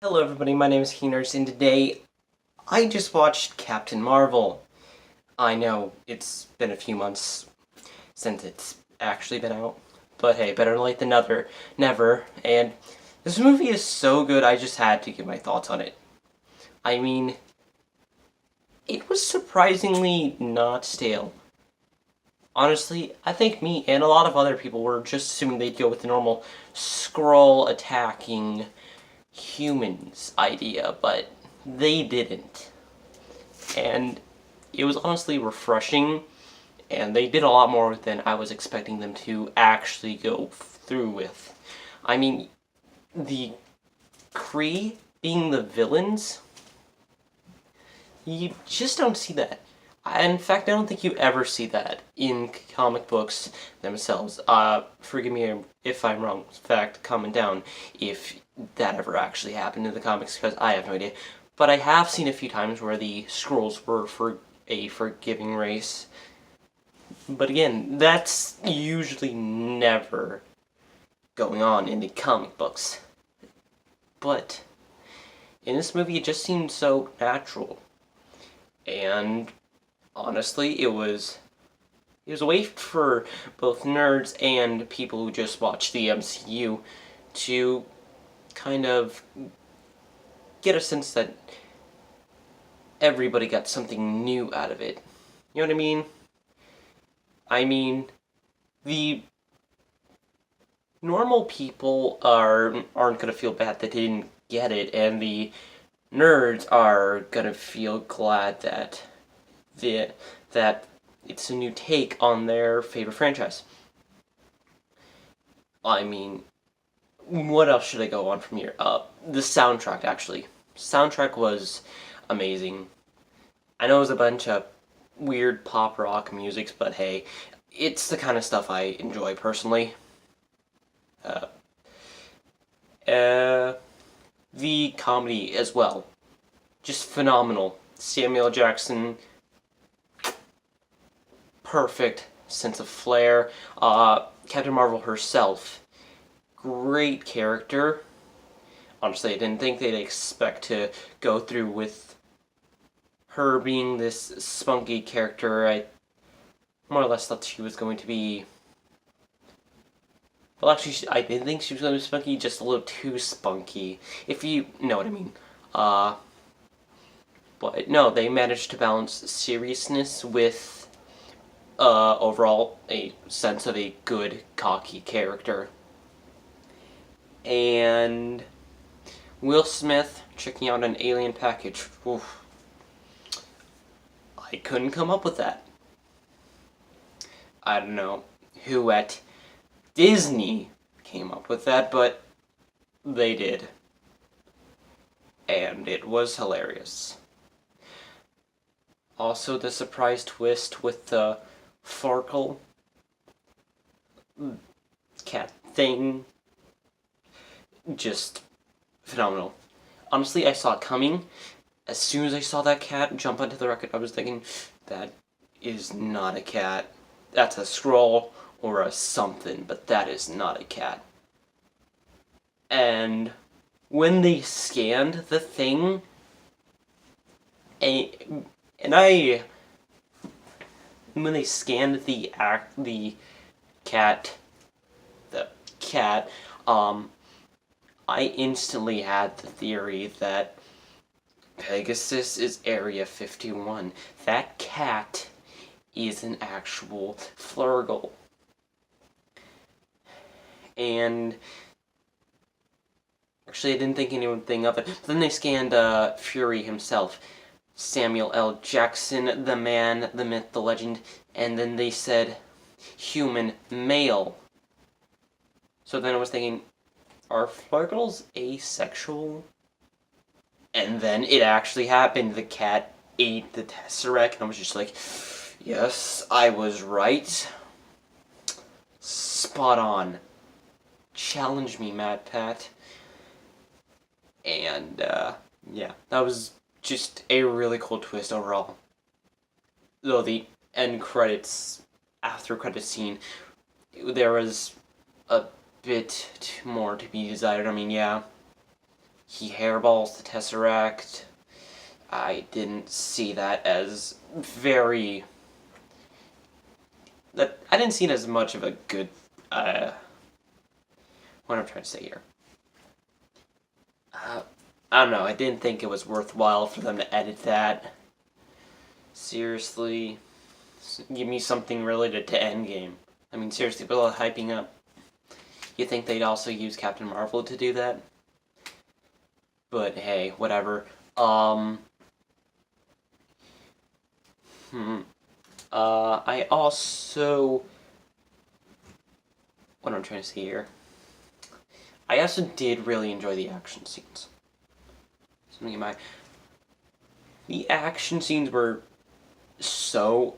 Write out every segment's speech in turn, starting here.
Hello everybody, my name is Keeners, and today I just watched Captain Marvel. I know it's been a few months since it's actually been out, but hey, better late than never, and this movie is so good I just had to give my thoughts on it. I mean, it was surprisingly not stale. Honestly, I think me and a lot of other people were just assuming they'd go with the normal Skrull attacking humans idea, but they didn't. And it was honestly refreshing, and they did a lot more than I was expecting them to actually go through with. I mean, the Kree being the villains, you just don't see that. In fact, I don't think you ever see that in comic books themselves. Forgive me if I'm wrong. In fact, comment down if that ever actually happened in the comics, because I have no idea. But I have seen a few times where the Skrulls were for a forgiving race. But again, that's usually never going on in the comic books. But in this movie, it just seemed so natural. And honestly, it was a way for both nerds and people who just watch the MCU to kind of get a sense that everybody got something new out of it. You know what I mean? I mean, the normal people aren't gonna feel bad that they didn't get it, and the nerds are gonna feel glad that it's a new take on their favorite franchise. I mean, what else should I go on from here? The soundtrack, actually. Soundtrack was amazing. I know it was a bunch of weird pop rock music, but hey, it's the kind of stuff I enjoy personally. Uh, the comedy as well. Just phenomenal. Samuel Jackson, perfect sense of flair. Captain Marvel herself, great character. Honestly, I didn't think they'd expect to go through with her being this spunky character. I more or less thought she was going to be... Well, actually, I didn't think she was going to be spunky, just a little too spunky, if you know what I mean. But no, they managed to balance seriousness with overall a sense of a good, cocky character. And Will Smith checking out an alien package. Oof. I couldn't come up with that. I don't know who at Disney came up with that, but they did. And it was hilarious. Also, the surprise twist with the Farkle cat thing. Just phenomenal. Honestly, I saw it coming. As soon as I saw that cat jump onto the rocket, I was thinking, that is not a cat. That's a Skrull or a something, but that is not a cat. And when they scanned the thing, when they scanned the cat, I instantly had the theory that Pegasus is Area 51. That cat is an actual Flurgle. And actually, I didn't think anything of it. But then they scanned Fury himself. Samuel L. Jackson, the man, the myth, the legend. And then they said, human male. So then I was thinking, are Flurgles asexual? And then it actually happened. The cat ate the Tesseract, and I was just like, yes, I was right. Spot on. Challenge me, Mad Pat. And, yeah, that was just a really cool twist overall. Though the end credits, after credits scene, there was a bit more to be desired. I mean, yeah, he hairballs the Tesseract. I didn't see that as very... I didn't see it as much of a good... what I'm trying to say here. I don't know, I didn't think it was worthwhile for them to edit that. Seriously, give me something related to Endgame. I mean, seriously, with all the hyping up, you think they'd also use Captain Marvel to do that? But hey, whatever. I also... What I'm trying to say here. I also did really enjoy the action scenes. Something in my... The action scenes were so...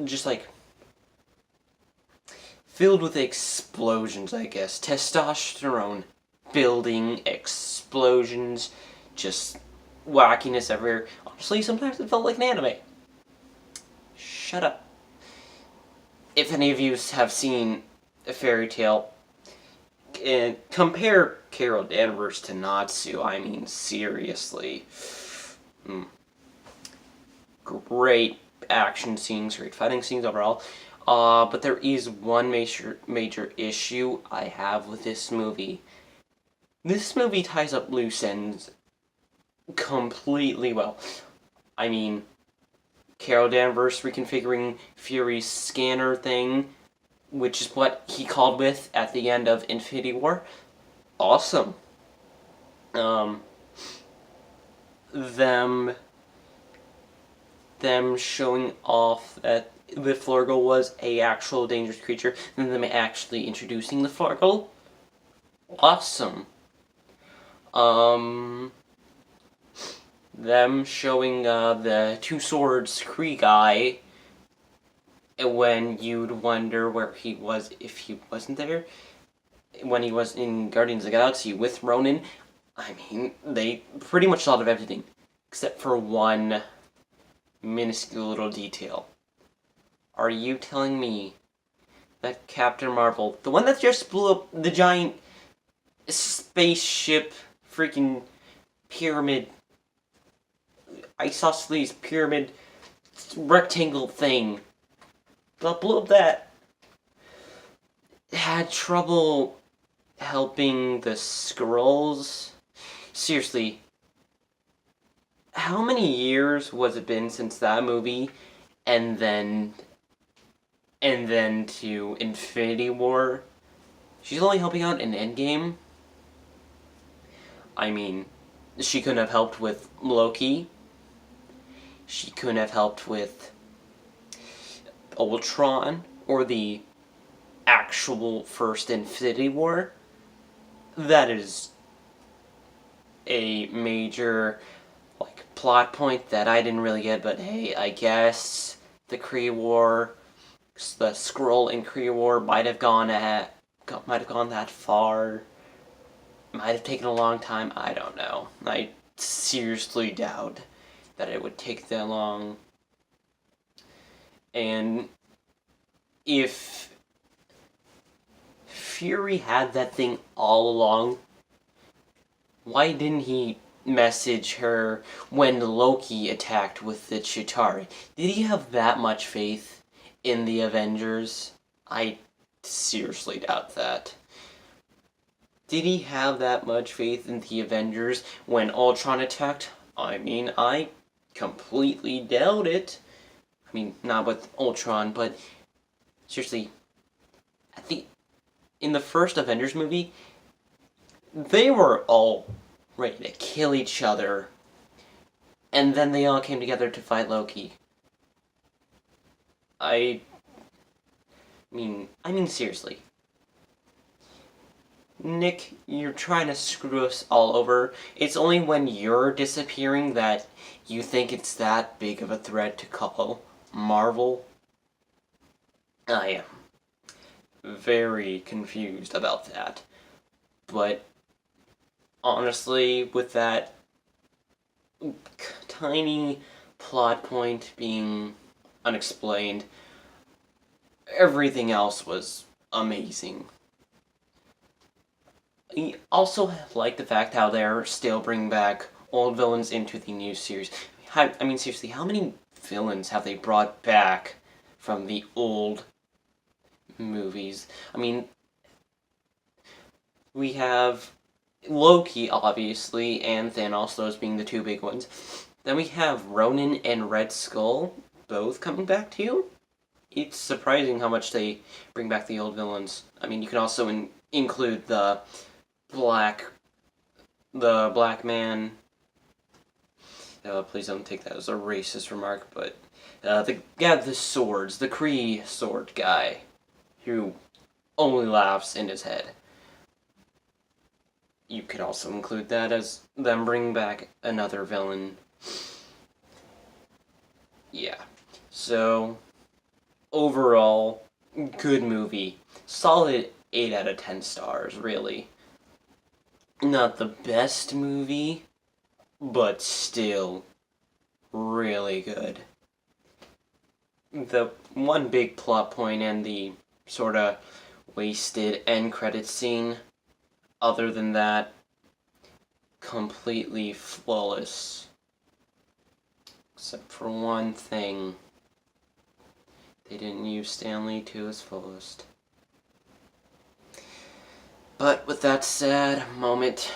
just like... filled with explosions, I guess. Testosterone building, explosions, just wackiness everywhere. Honestly, sometimes it felt like an anime. Shut up. If any of you have seen a fairy tale, and compare Carol Danvers to Natsu, I mean, seriously. Great action scenes, great fighting scenes overall. But there is one major issue I have with this movie. This movie ties up loose ends completely well. I mean, Carol Danvers reconfiguring Fury's scanner thing, which is what he called with at the end of Infinity War. Awesome. Them showing off that the Flurgle was a actual dangerous creature, and them actually introducing the Flurgle. Awesome. Them showing the Two Swords Kree guy when you'd wonder where he was if he wasn't there. When he was in Guardians of the Galaxy with Ronan, I mean, they pretty much thought of everything, except for one minuscule little detail. Are you telling me that Captain Marvel, the one that just blew up the giant spaceship freaking pyramid, isosceles pyramid rectangle thing, that blew up that, had trouble helping the Skrulls? Seriously, how many years was it been since that movie, and then to Infinity War? She's only helping out in Endgame. I mean, she couldn't have helped with Loki. She couldn't have helped with Ultron or the actual first Infinity War. That is a major plot point that I didn't really get, but hey, I guess the Kree War, the Skrull and Kree War might have gone that far. Might have taken a long time. I don't know. I seriously doubt that it would take that long. And if Fury had that thing all along, why didn't he message her when Loki attacked with the Chitauri? Did he have that much faith in the Avengers? I seriously doubt that. Did he have that much faith in the Avengers when Ultron attacked? I mean, I completely doubt it. I mean, not with Ultron, but seriously, in the first Avengers movie, they were all ready to kill each other, and then they all came together to fight Loki. I mean, seriously. Nick, you're trying to screw us all over. It's only when you're disappearing that you think it's that big of a threat to call Marvel. I am very confused about that. But honestly, with that tiny plot point being unexplained, everything else was amazing. I also like the fact how they're still bringing back old villains into the new series. I mean, seriously, how many villains have they brought back from the old movies? I mean, we have Loki, obviously, and Thanos, those being the two big ones. Then we have Ronan and Red Skull, both coming back to you. It's surprising how much they bring back the old villains. I mean, you can also include black, the black man. Please don't take that as a racist remark, but the guy with the swords, the Kree sword guy, who only laughs in his head. You could also include that as them bringing back another villain. Yeah. So, overall, good movie. Solid 8 out of 10 stars, really. Not the best movie, but still really good. The one big plot point and the sort of wasted end credits scene, other than that, completely flawless. Except for one thing. They didn't use Stanley to his fullest. But with that sad moment,